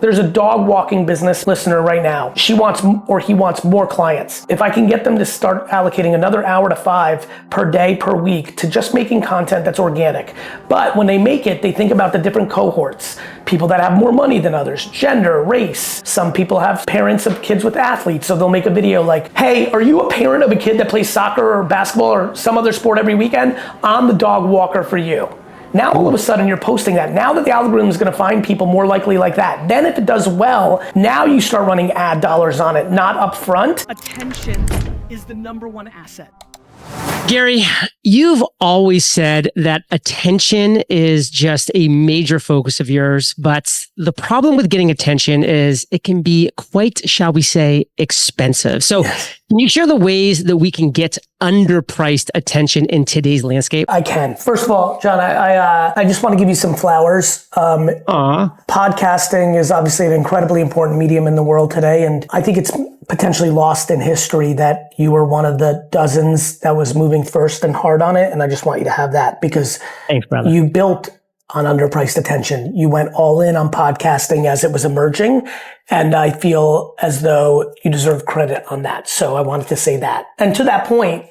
There's a dog walking business listener right now. He wants more clients. If I can get them to start allocating another hour to 5 per day, per week to just making content that's organic. But when they make it, they think about the different cohorts. People that have more money than others, gender, race. Some people have parents of kids with athletes, so they'll make a video like, hey, are you a parent of a kid that plays soccer or basketball or some other sport every weekend? I'm the dog walker for you. Now all of a sudden you're posting that. Now that the algorithm is going to find people more likely like that. Then if it does well, now you start running ad dollars on it, not up front. Attention is the #1 asset. Gary, you've always said that attention is just a major focus of yours, but the problem with getting attention is it can be quite, shall we say, expensive. So can you share the ways that we can get underpriced attention in today's landscape? I can. First of all, John, I just want to give you some flowers. Podcasting is obviously an incredibly important medium in the world today, and I think it's potentially lost in history that you were one of the dozens that was moving first and hard on it, and I just want you to have that because thanks, brother. You built on underpriced attention. You went all in on podcasting as it was emerging, and I feel as though you deserve credit on that. So I wanted to say that. And to that point,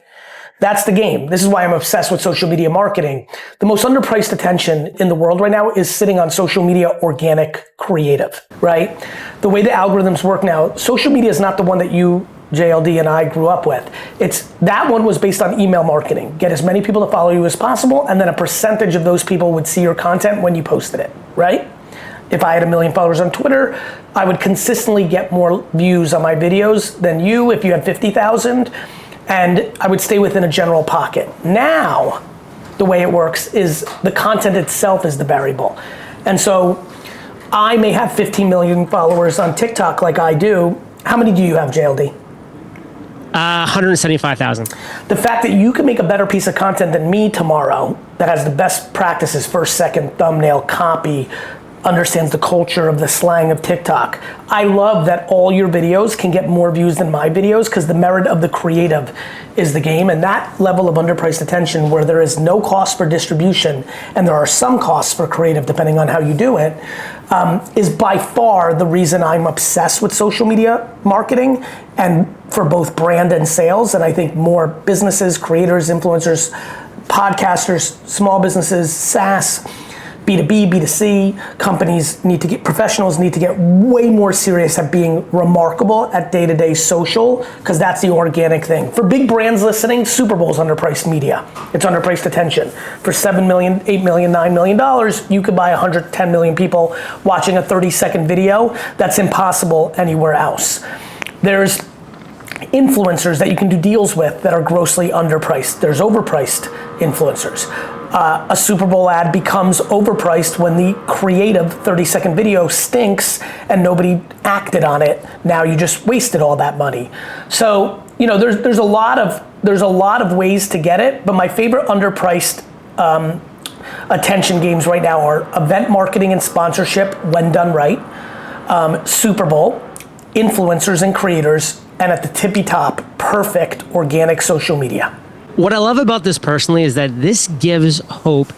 that's the game. This is why I'm obsessed with social media marketing. The most underpriced attention in the world right now is sitting on social media organic creative, right? The way the algorithms work now, social media is not the one that you, JLD, and I grew up with. That one was based on email marketing. Get as many people to follow you as possible, and then a percentage of those people would see your content when you posted it, right? If I had 1 million followers on Twitter, I would consistently get more views on my videos than you if you had 50,000. And I would stay within a general pocket. Now, the way it works is the content itself is the variable. And so I may have 15 million followers on TikTok like I do. How many do you have, JLD? 175,000. The fact that you can make a better piece of content than me tomorrow that has the best practices, first, second, thumbnail, copy, understands the culture of the slang of TikTok. I love that all your videos can get more views than my videos because the merit of the creative is the game, and that level of underpriced attention where there is no cost for distribution and there are some costs for creative depending on how you do it, is by far the reason I'm obsessed with social media marketing and for both brand and sales. And I think more businesses, creators, influencers, podcasters, small businesses, SaaS, B2B, B2C, professionals need to get way more serious at being remarkable at day-to-day social, because that's the organic thing. For big brands listening, Super Bowl's underpriced media. It's underpriced attention. For $7 million, $8 million, $9 million, you could buy 110 million people watching a 30-second video. That's impossible anywhere else. There's influencers that you can do deals with that are grossly underpriced. There's overpriced influencers. A Super Bowl ad becomes overpriced when the creative 30-second video stinks and nobody acted on it. Now you just wasted all that money. So, there's a lot of ways to get it, but my favorite underpriced attention games right now are event marketing and sponsorship when done right, Super Bowl, influencers and creators, and at the tippy top, perfect organic social media. What I love about this personally is that this gives hope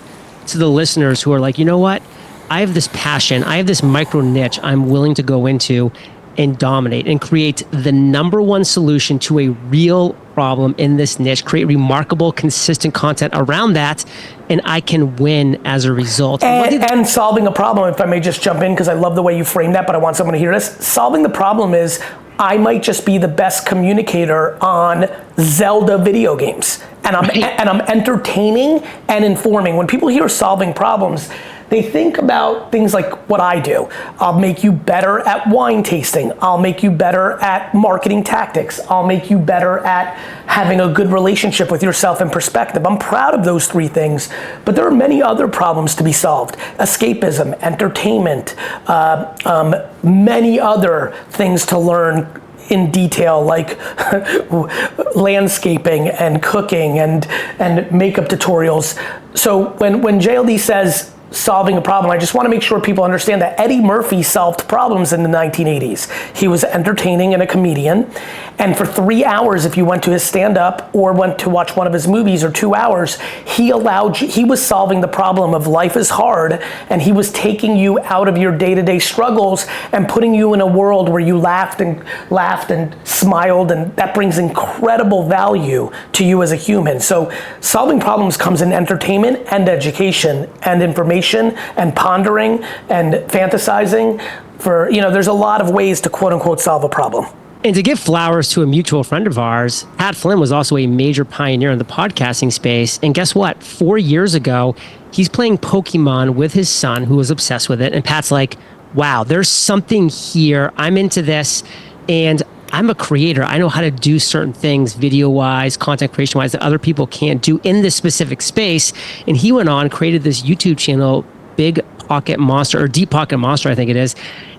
to the listeners who are like, you know what? I have this passion. I have this micro niche I'm willing to go into and dominate and create the #1 solution to a real problem in this niche, create remarkable, consistent content around that, and I can win as a result. And solving a problem, if I may just jump in, because I love the way you frame that, but I want someone to hear this. Solving the problem is, I might just be the best communicator on Zelda video games. And I'm entertaining and informing. When people hear solving problems, they think about things like what I do. I'll make you better at wine tasting. I'll make you better at marketing tactics. I'll make you better at having a good relationship with yourself and perspective. I'm proud of those 3 things, but there are many other problems to be solved. Escapism, entertainment, many other things to learn in detail, like landscaping and cooking and makeup tutorials. So when JLD says solving a problem, I just want to make sure people understand that Eddie Murphy solved problems in the 1980s. He was entertaining and a comedian, and for 3 hours, if you went to his stand-up or went to watch one of his movies, or 2 hours, he was solving the problem of life is hard, and he was taking you out of your day-to-day struggles and putting you in a world where you laughed and smiled, and that brings incredible value to you as a human. So solving problems comes in entertainment and education and information and pondering and fantasizing. There's a lot of ways to quote unquote solve a problem. And to give flowers to a mutual friend of ours, Pat Flynn was also a major pioneer in the podcasting space. And guess what? 4 years ago, he's playing Pokemon with his son, who was obsessed with it. And Pat's like, wow, there's something here. I'm into this. And I'm a creator. I know how to do certain things video-wise, content creation-wise, that other people can't do in this specific space. And he went on, created this YouTube channel, Big Pocket Monster, or Deep Pocket Monster, I think it is.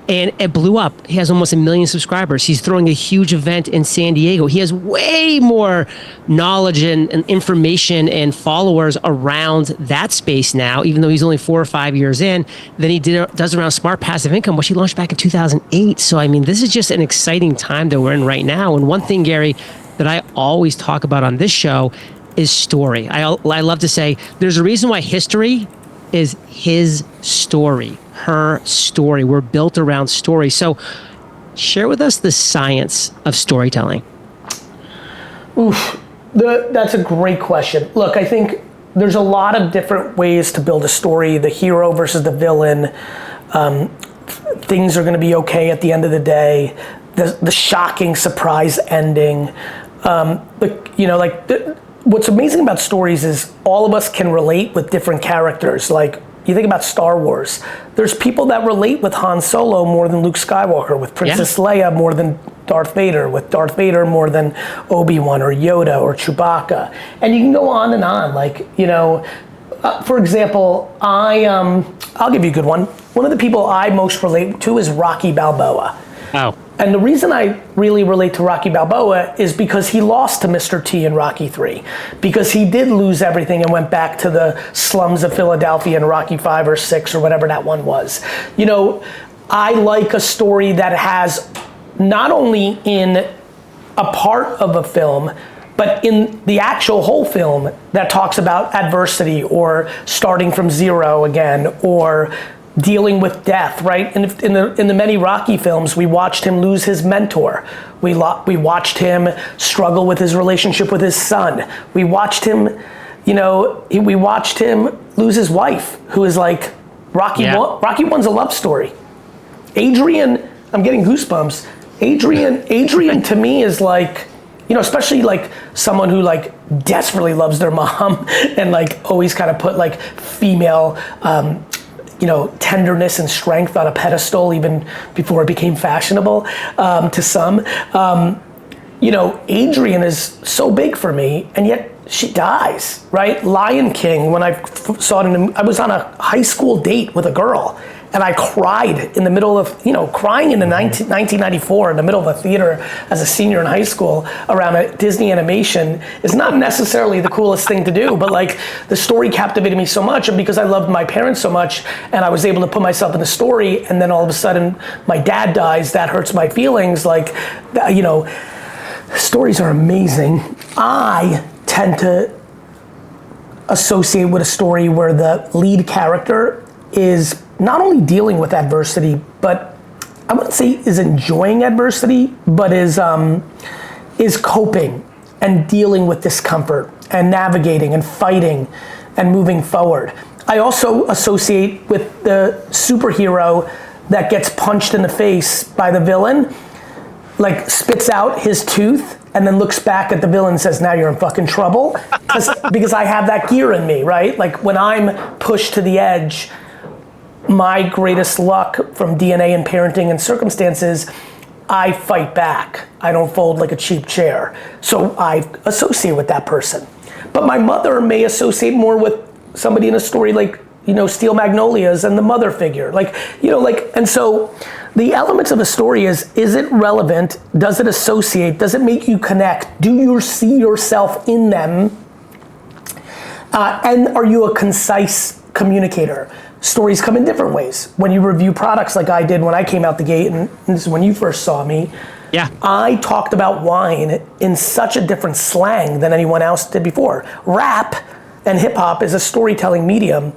And it blew up. He has almost 1 million subscribers. He's throwing a huge event in San Diego. He has way more knowledge and information and followers around that space now, even though he's only 4 or 5 years in, than he does around Smart Passive Income, which he launched back in 2008. So, I mean, this is just an exciting time that we're in right now. And one thing, Gary, that I always talk about on this show is story. I love to say there's a reason why history is his story, her story. We're built around story. So share with us the science of storytelling. That's a great question. Look, I think there's a lot of different ways to build a story. The hero versus the villain. Things are going to be okay at the end of the day. The shocking surprise ending. What's amazing about stories is all of us can relate with different characters. Like, you think about Star Wars. There's people that relate with Han Solo more than Luke Skywalker, with Princess Leia more than Darth Vader, with Darth Vader more than Obi-Wan or Yoda or Chewbacca. And you can go on and on. For example, I'll give you a good one. One of the people I most relate to is Rocky Balboa. Oh. And the reason I really relate to Rocky Balboa is because he lost to Mr. T in Rocky 3. Because he did lose everything and went back to the slums of Philadelphia in Rocky 5 or 6 or whatever that one was. I like a story that has not only in a part of a film, but in the actual whole film that talks about adversity or starting from zero again, or dealing with death, right? And in the many Rocky films, we watched him lose his mentor. We watched him struggle with his relationship with his son. We watched him, we watched him lose his wife, who is like Rocky 1's a love story. Adrian, I'm getting goosebumps. Adrian to me is like, especially like someone who like desperately loves their mom and like always kind of put like female, tenderness and strength on a pedestal even before it became fashionable to some. Adrian is so big for me, and yet she dies, right? Lion King, when I saw it, I was on a high school date with a girl, and I cried in the middle of, crying in the 1994 in the middle of a theater as a senior in high school around a Disney animation is not necessarily the coolest thing to do, but like the story captivated me so much, and because I loved my parents so much and I was able to put myself in the story, and then all of a sudden my dad dies, that hurts my feelings. Like, stories are amazing. I tend to associate with a story where the lead character is not only dealing with adversity, but I wouldn't say is enjoying adversity, but is coping and dealing with discomfort and navigating and fighting and moving forward. I also associate with the superhero that gets punched in the face by the villain, like spits out his tooth and then looks back at the villain and says, now you're in fucking trouble. Because I have that gear in me, right? Like when I'm pushed to the edge, my greatest luck from DNA and parenting and circumstances, I fight back. I don't fold like a cheap chair. So I associate with that person. But my mother may associate more with somebody in a story like, Steel Magnolias and the mother figure. And so the elements of a story is it relevant? Does it associate? Does it make you connect? Do you see yourself in them? And are you a concise communicator? stories come in different ways. When you review products like I did when I came out the gate, and this is when you first saw me, Yeah. I talked about wine in such a different slang than anyone else did before. Rap and hip hop is a storytelling medium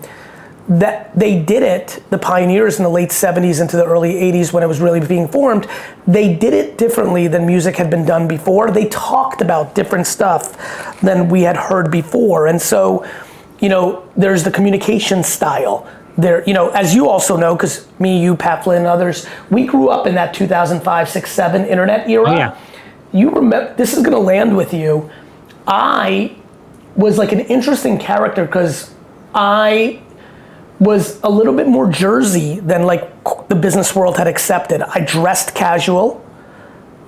that they did it, the pioneers in the late 70s into the early 80s when it was really being formed, they did it differently than music had been done before. They talked about different stuff than we had heard before. And so, you know, there's the communication style. There, you know, as you also know, because me, you, Pat Flynn, and others, we grew up in that 2005, 6, 7 internet era. Oh, yeah. You remember, this is gonna land with you. I was like an interesting character because I was a little bit more Jersey than like the business world had accepted. I dressed casual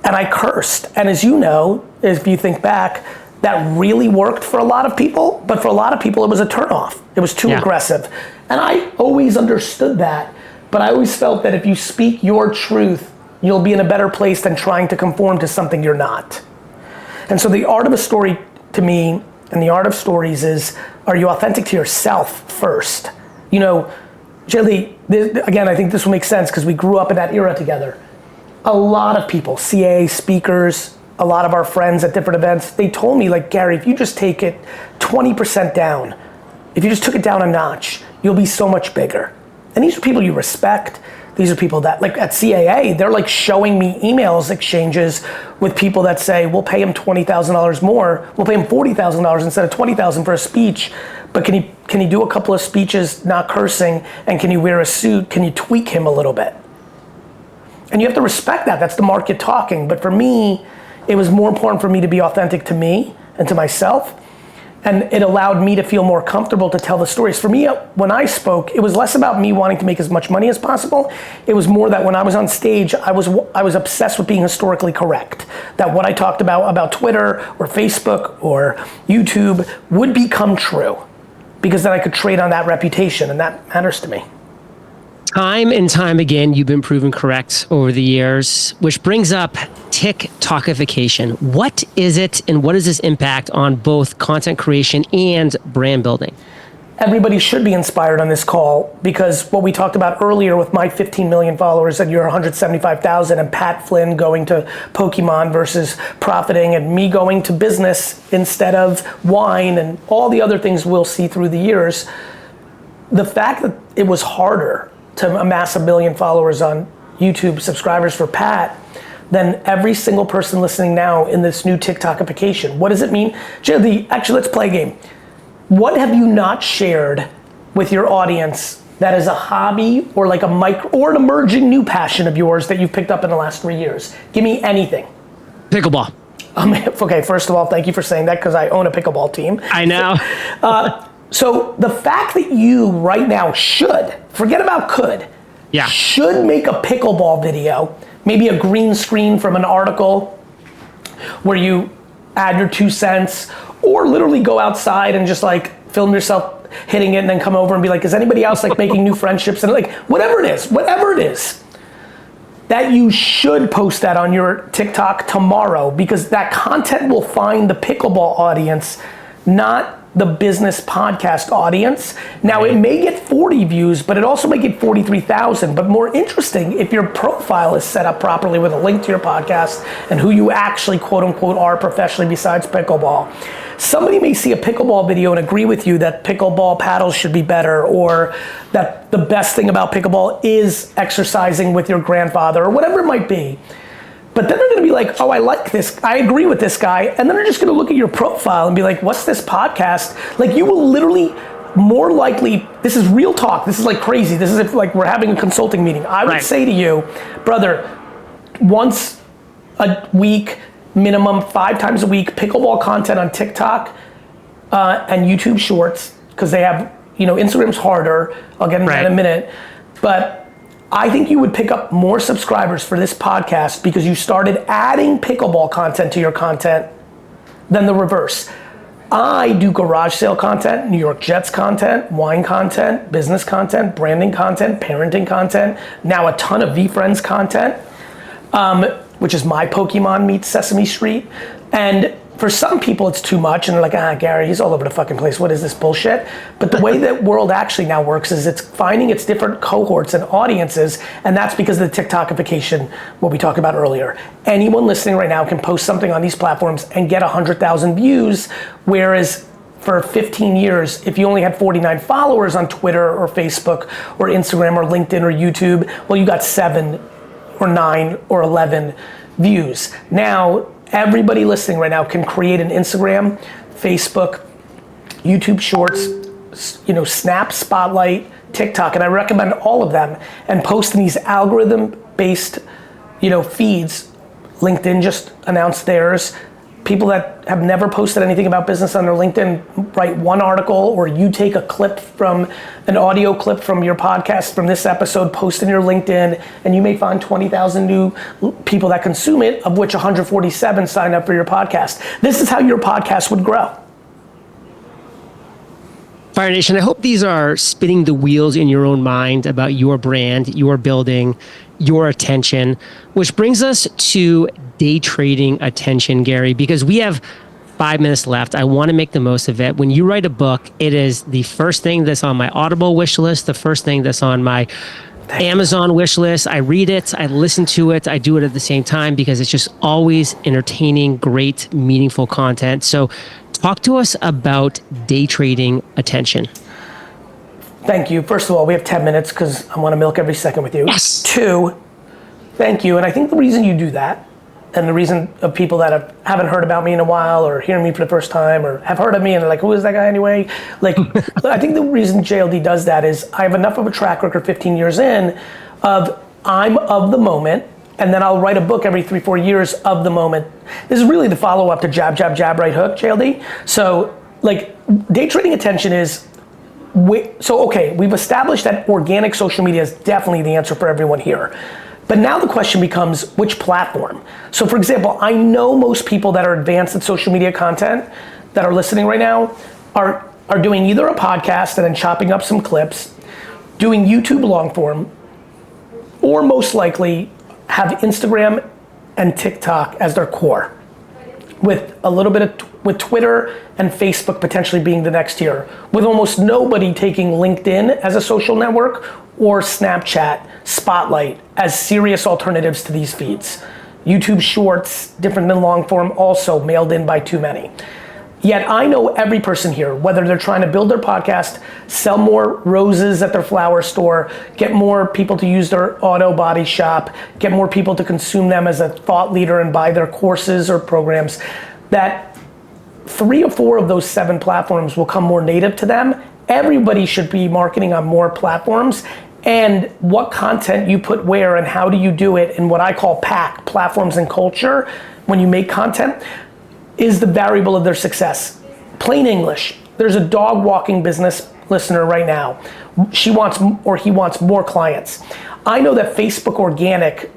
and I cursed. And as you know, if you think back, that really worked for a lot of people, but for a lot of people it was a turnoff. It was too aggressive. And I always understood that, but I always felt that if you speak your truth, you'll be in a better place than trying to conform to something you're not. And so the art of a story to me, and the art of stories is, are you authentic to yourself first? You know, Jilly, again, I think this will make sense because we grew up in that era together. A lot of people, CA, speakers, a lot of our friends at different events, they told me like, Gary, if you just take it 20% down, if you just took it down a notch, you'll be so much bigger. And these are people you respect. These are people that, like at CAA, they're like showing me emails exchanges with people that say, we'll pay him $20,000 more, we'll pay him $40,000 instead of $20,000 for a speech, but can he do a couple of speeches not cursing, and can he wear a suit, can you tweak him a little bit? And you have to respect that, that's the market talking. But for me, it was more important for me to be authentic to me and to myself. And it allowed me to feel more comfortable to tell the stories. For me, when I spoke, it was less about me wanting to make as much money as possible. It was more that when I was on stage, I was obsessed with being historically correct. That what I talked about Twitter or Facebook or YouTube would become true, because then I could trade on that reputation, and that matters to me. Time and time again, you've been proven correct over the years, which brings up tiktockification. What is it, and what is this impact on both content creation and brand building? Everybody should be inspired on this call, because what we talked about earlier with my 15 million followers and your 175,000, and Pat Flynn going to Pokemon versus profiting, and me going to business instead of wine, and all the other things we'll see through the years. The fact that it was harder to amass 1 million followers on YouTube, subscribers for Pat, than every single person listening now in this new TikTokification. What does it mean? Actually, let's play a game. What have you not shared with your audience that is a hobby or like a micro or an emerging new passion of yours that you've picked up in the last 3 years? Give me anything. Pickleball. Okay, first of all, thank you for saying that, because I own a pickleball team. I know. So the fact that you right now should, forget about could, should make a pickleball video, maybe a green screen from an article where you add your 2 cents, or literally go outside and just like film yourself hitting it and then come over and be like, is anybody else like making new friendships? And like, whatever it is, that you should post that on your TikTok tomorrow, because that content will find the pickleball audience, not the business podcast audience. Now it may get 40 views, but it also may get 43,000. But more interesting, if your profile is set up properly with a link to your podcast and who you actually quote unquote are professionally besides pickleball. Somebody may see a pickleball video and agree with you that pickleball paddles should be better, or that the best thing about pickleball is exercising with your grandfather, or whatever it might be. But then they're gonna be like, oh, I like this, I agree with this guy. And then they're just gonna look at your profile and be like, what's this podcast? Like, you will literally, more likely, this is real talk, this is like crazy, this is if like we're having a consulting meeting. I would say to you, brother, once a week, minimum 5 times a week, pickleball content on TikTok and YouTube Shorts, because they have, you know, Instagram's harder, I'll get into that in a minute, but I think you would pick up more subscribers for this podcast because you started adding pickleball content to your content than the reverse. I do garage sale content, New York Jets content, wine content, business content, branding content, parenting content, now a ton of VeeFriends content, which is my Pokemon meets Sesame Street. And for some people it's too much and they're like, Gary, he's all over the fucking place. What is this bullshit? But the way that world actually now works is it's finding its different cohorts and audiences, and that's because of the TikTokification, what we talked about earlier. Anyone listening right now can post something on these platforms and get 100,000 views, whereas for 15 years, if you only had 49 followers on Twitter or Facebook or Instagram or LinkedIn or YouTube, well, you got 7 or 9 or 11 views. Now, everybody listening right now can create an Instagram, Facebook, YouTube Shorts, Snap, Spotlight, TikTok, and I recommend all of them, and post in these algorithm-based, feeds. LinkedIn just announced theirs. People that have never posted anything about business on their LinkedIn write one article, or you take a clip from an audio clip from your podcast from this episode, post in your LinkedIn, and you may find 20,000 new people that consume it, of which 147 sign up for your podcast. This is how your podcast would grow. Fire Nation, I hope these are spinning the wheels in your own mind about your brand, your building, your attention, which brings us to day trading attention, Gary, because we have 5 minutes left. I want to make the most of it. When you write a book, it is the first thing that's on my Audible wish list, the first thing that's on my Amazon wish list. I read it, I listen to it, I do it at the same time because it's just always entertaining, great, meaningful content. So talk to us about day trading attention. Thank you. First of all, we have 10 minutes because I want to milk every second with you. Yes. 2, thank you. And I think the reason you do that, and the reason of people that haven't heard about me in a while, or hearing me for the first time, or have heard of me and they're like, who is that guy anyway? Like, I think the reason JLD does that is I have enough of a track record 15 years in of I'm of the moment, and then I'll write a book every 3-4 years of the moment. This is really the follow-up to jab, jab, jab, right hook, JLD. So like day trading attention is, we've established that organic social media is definitely the answer for everyone here. But now the question becomes, which platform? So for example, I know most people that are advanced at social media content that are listening right now are doing either a podcast and then chopping up some clips, doing YouTube long form, or most likely have Instagram and TikTok as their core, with a little bit with Twitter and Facebook potentially being the next tier, with almost nobody taking LinkedIn as a social network or Snapchat, Spotlight as serious alternatives to these feeds. YouTube Shorts, different than long form, also mailed in by too many. Yet I know every person here, whether they're trying to build their podcast, sell more roses at their flower store, get more people to use their auto body shop, get more people to consume them as a thought leader and buy their courses or programs, that 3 or 4 of those 7 platforms will come more native to them. Everybody should be marketing on more platforms, and what content you put where and how do you do it in what I call PAC, platforms and culture, when you make content, is the variable of their success. Plain English, there's a dog walking business listener right now. She wants, or he wants, more clients. I know that Facebook organic,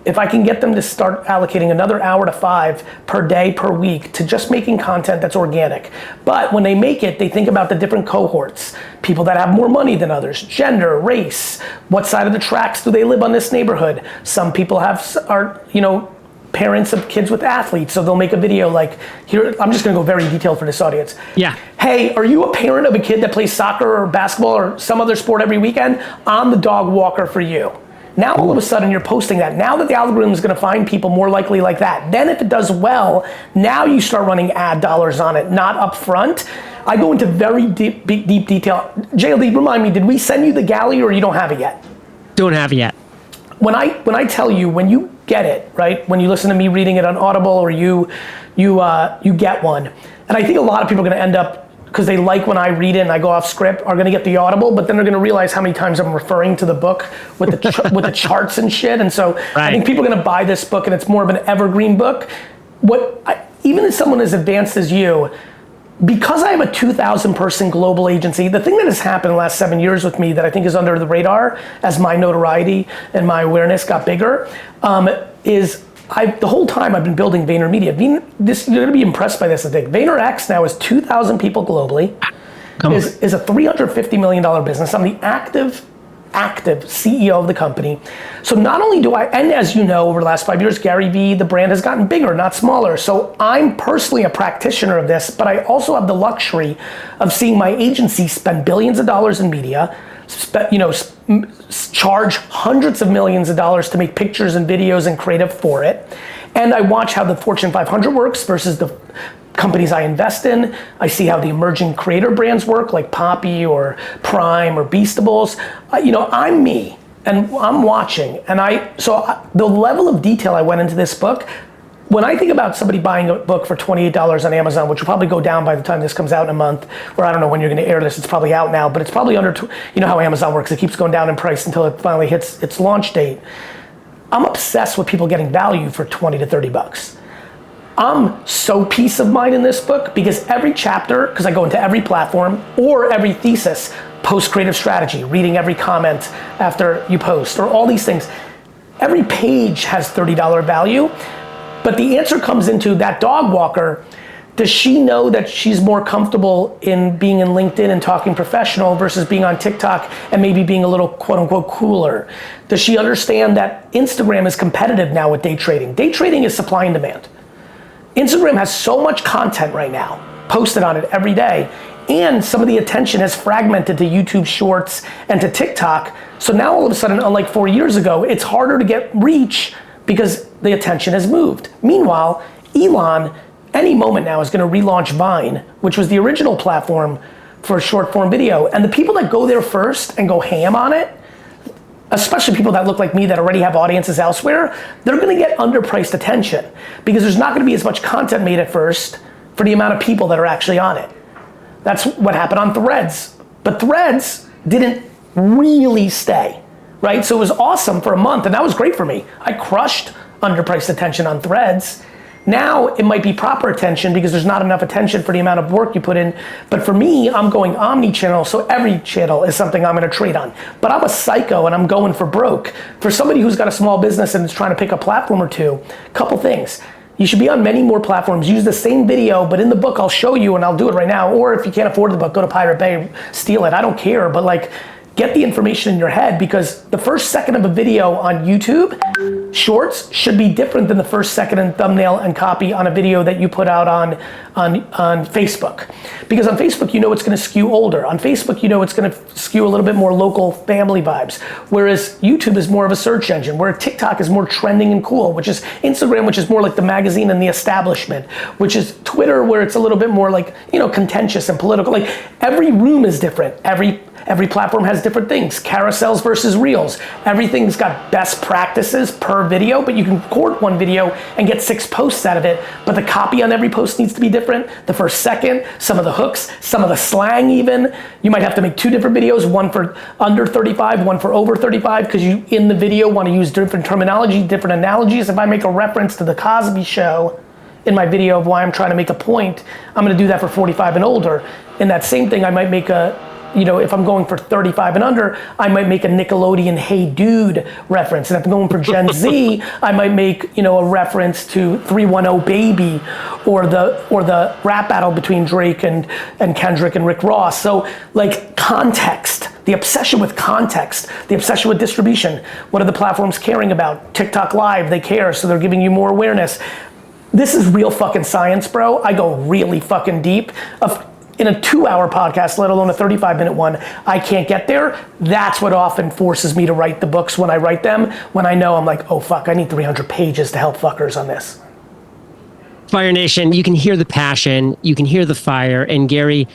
if I can get them to start allocating another hour to 5 per day, per week, to just making content that's organic. But when they make it, they think about the different cohorts. People that have more money than others, gender, race, what side of the tracks do they live on this neighborhood? Some people are parents of kids with athletes, so they'll make a video like, here, I'm just gonna go very detailed for this audience. Yeah. Hey, are you a parent of a kid that plays soccer or basketball or some other sport every weekend? I'm the dog walker for you. Now all of a sudden you're posting that. Now that the algorithm is gonna find people more likely like that. Then if it does well, now you start running ad dollars on it, not up front. I go into very deep detail. JLD, remind me, did we send you the galley or you don't have it yet? Don't have it yet. When I tell you, when you get it, right? When you listen to me reading it on Audible, or you get one. And I think a lot of people are gonna end up, because they like when I read it and I go off script, are gonna get the Audible, but then they're gonna realize how many times I'm referring to the book with the with the charts and shit. And so right. I think people are gonna buy this book, and it's more of an evergreen book. Even as someone as advanced as you, because I have a 2,000 person global agency, the thing that has happened in the last 7 years with me that I think is under the radar as my notoriety and my awareness got bigger, is the whole time I've been building VaynerMedia. You're gonna be impressed by this, I think. VaynerX now is 2,000 people globally, is a $350 million business. I'm the active active CEO of the company. So not only do I, and as you know, over the last 5 years, GaryVee, the brand has gotten bigger, not smaller. So I'm personally a practitioner of this, but I also have the luxury of seeing my agency spend billions of dollars in media, charge hundreds of millions of dollars to make pictures and videos and creative for it. And I watch how the Fortune 500 works versus the companies I invest in. I see how the emerging creator brands work, like Poppy or Prime or Beastables. I'm me, and I'm watching. And the level of detail I went into this book, when I think about somebody buying a book for $28 on Amazon, which will probably go down by the time this comes out in a month, or I don't know when you're gonna air this, it's probably out now, but it's probably under, you know how Amazon works, it keeps going down in price until it finally hits its launch date. I'm obsessed with people getting value for 20 to 30 bucks. I'm so peace of mind in this book because every chapter, because I go into every platform or every thesis, post creative strategy, reading every comment after you post, or all these things. Every page has $30 value, but the answer comes into that dog walker. Does she know that she's more comfortable in being in LinkedIn and talking professional versus being on TikTok and maybe being a little quote unquote cooler? Does she understand that Instagram is competitive now with day trading? Day trading is supply and demand. Instagram has so much content right now, posted on it every day, and some of the attention has fragmented to YouTube Shorts and to TikTok. So now all of a sudden, unlike 4 years ago, it's harder to get reach because the attention has moved. Meanwhile, Elon, any moment now, is gonna relaunch Vine, which was the original platform for short form video. And the people that go there first and go ham on it, especially people that look like me that already have audiences elsewhere, they're gonna get underpriced attention because there's not gonna be as much content made at first for the amount of people that are actually on it. That's what happened on Threads. But Threads didn't really stay, right? So it was awesome for a month and that was great for me. I crushed underpriced attention on Threads. Now it might be proper attention because there's not enough attention for the amount of work you put in. But for me, I'm going omni-channel, so every channel is something I'm gonna trade on. But I'm a psycho and I'm going for broke. For somebody who's got a small business and is trying to pick a platform or two, couple things. You should be on many more platforms. Use the same video, but in the book I'll show you and I'll do it right now. Or if you can't afford the book, go to Pirate Bay, steal it. I don't care, but like, get the information in your head because the first second of a video on YouTube, Shorts, should be different than the first second and thumbnail and copy on a video that you put out on Facebook. Because on Facebook, you know it's gonna skew older. On Facebook, you know it's gonna skew a little bit more local family vibes. Whereas YouTube is more of a search engine, where TikTok is more trending and cool, which is Instagram, which is more like the magazine and the establishment, which is Twitter, where it's a little bit more like, contentious and political. Like every room is different. Every platform has different things. Carousels versus reels. Everything's got best practices per video, but you can record one video and get 6 posts out of it, but the copy on every post needs to be different. The first second, some of the hooks, some of the slang even. You might have to make 2 different videos, one for under 35, one for over 35, because you, in the video, want to use different terminology, different analogies. If I make a reference to the Cosby Show in my video of why I'm trying to make a point, I'm gonna do that for 45 and older. In that same thing, I might make if I'm going for 35 and under, I might make a Nickelodeon Hey Dude reference. And if I'm going for Gen Z, I might make, a reference to 310 Baby or the rap battle between Drake and Kendrick and Rick Ross. So like context, the obsession with context, the obsession with distribution. What are the platforms caring about? TikTok Live, they care, so they're giving you more awareness. This is real fucking science, bro. I go really fucking deep. In a 2-hour podcast, let alone a 35-minute one, I can't get there. That's what often forces me to write the books when I write them, when I know I'm like, oh fuck, I need 300 pages to help fuckers on this. Fire Nation, you can hear the passion, you can hear the fire, and Gary,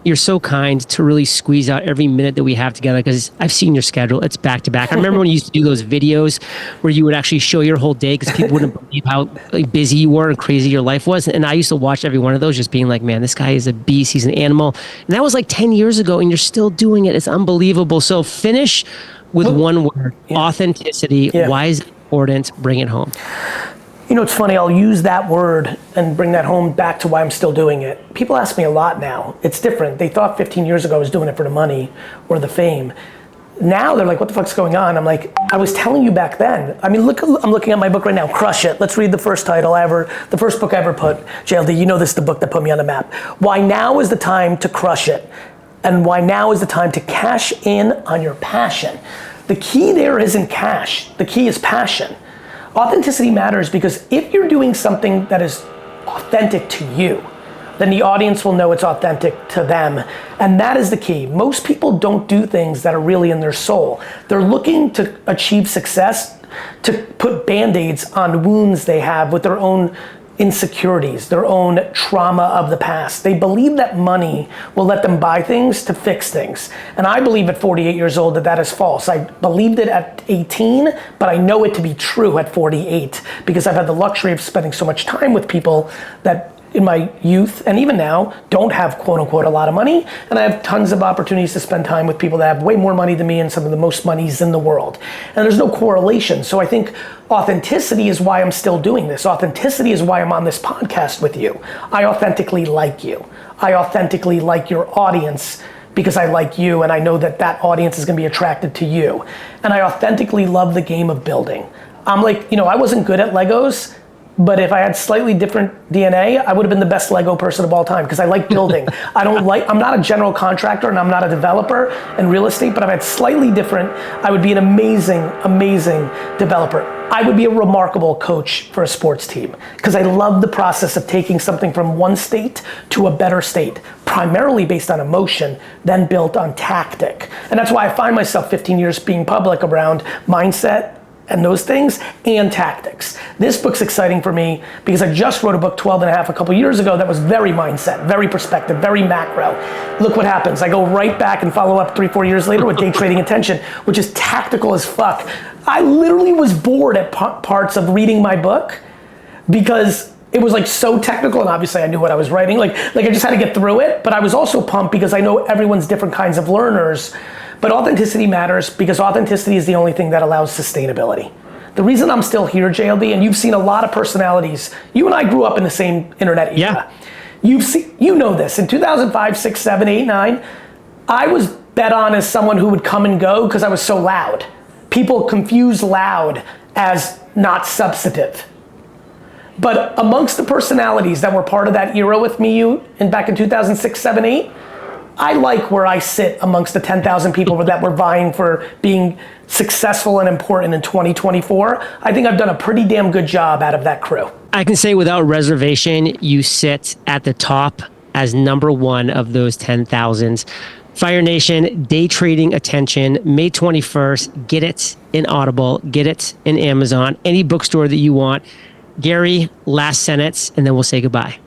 you're so kind to really squeeze out every minute that we have together because I've seen your schedule. It's back to back. I remember when you used to do those videos where you would actually show your whole day because people wouldn't believe how busy you were and crazy your life was. And I used to watch every one of those just being like, man, this guy is a beast. He's an animal. And that was like 10 years ago and you're still doing it. It's unbelievable. So finish with one word, authenticity. Yeah. Why is it important? Bring it home. It's funny, I'll use that word and bring that home back to why I'm still doing it. People ask me a lot now. It's different. They thought 15 years ago I was doing it for the money or the fame. Now they're like, what the fuck's going on? I'm like, I was telling you back then. I mean, look, I'm looking at my book right now, Crush It. Let's read the first title the first book I ever put, JLD, this is the book that put me on the map. Why now is the time to crush it. and why now is the time to cash in on your passion. The key there isn't cash, the key is passion. Authenticity matters because if you're doing something that is authentic to you, then the audience will know it's authentic to them. And that is the key. Most people don't do things that are really in their soul. They're looking to achieve success, to put band-aids on wounds they have with their own insecurities, their own trauma of the past. They believe that money will let them buy things to fix things. And I believe at 48 years old that that is false. I believed it at 18, but I know it to be true at 48 because I've had the luxury of spending so much time with people that in my youth and even now don't have quote unquote a lot of money, and I have tons of opportunities to spend time with people that have way more money than me and some of the most monies in the world. And there's no correlation. So I think authenticity is why I'm still doing this. Authenticity is why I'm on this podcast with you. I authentically like you. I authentically like your audience because I like you and I know that that audience is gonna be attracted to you. And I authentically love the game of building. I'm like, I wasn't good at Legos, but if I had slightly different DNA, I would have been the best Lego person of all time because I like building. I'm not a general contractor and I'm not a developer in real estate, but if I had slightly different, I would be an amazing, amazing developer. I would be a remarkable coach for a sports team because I love the process of taking something from one state to a better state, primarily based on emotion, then built on tactic. And that's why I find myself 15 years being public around mindset, and those things, and tactics. This book's exciting for me because I just wrote a book 12 and a half a couple years ago that was very mindset, very perspective, very macro. Look what happens. I go right back and follow up 3-4 years later with Day Trading Attention, which is tactical as fuck. I literally was bored at parts of reading my book because it was like so technical, and obviously I knew what I was writing. Like I just had to get through it, but I was also pumped because I know everyone's different kinds of learners. But authenticity matters because authenticity is the only thing that allows sustainability. The reason I'm still here, JLD, and you've seen a lot of personalities. You and I grew up in the same internet era. Yeah. You know this. In 2005, 6, 7, 8, 9, I was bet on as someone who would come and go because I was so loud. People confuse loud as not substantive. But amongst the personalities that were part of that era with me, back in 2006, 7, 8, I like where I sit amongst the 10,000 people that were vying for being successful and important in 2024. I think I've done a pretty damn good job out of that crew. I can say without reservation, you sit at the top as number one of those 10,000. Fire Nation, Day Trading Attention, May 21st. Get it in Audible, get it in Amazon, any bookstore that you want. Gary, last sentence, and then we'll say goodbye.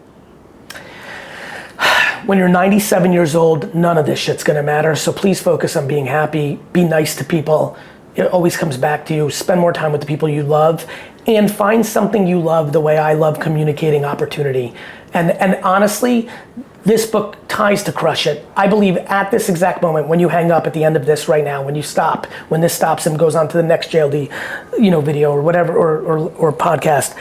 When you're 97 years old, none of this shit's gonna matter. So please focus on being happy, be nice to people. It always comes back to you. Spend more time with the people you love and find something you love the way I love communicating opportunity. And honestly, this book ties to Crush It. I believe at this exact moment, when you hang up at the end of this right now, when you stop, when this stops and goes on to the next JLD, video or whatever, or podcast,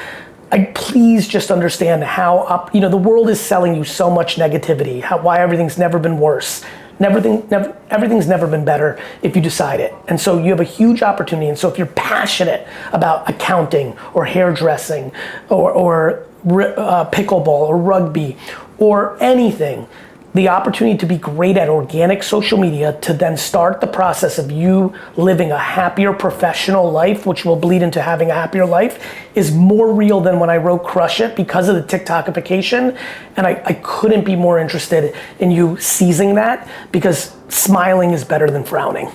please just understand how the world is selling you so much negativity, why everything's never been worse. Everything's never been better if you decide it. And so you have a huge opportunity. And so if you're passionate about accounting or hairdressing or pickleball or rugby or anything, the opportunity to be great at organic social media to then start the process of you living a happier professional life, which will bleed into having a happier life, is more real than when I wrote Crush It because of the TikTokification. And I couldn't be more interested in you seizing that because smiling is better than frowning.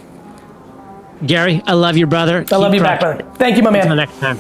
Gary, I love you, brother. I love you back, brother. Thank you, my man. Until next time.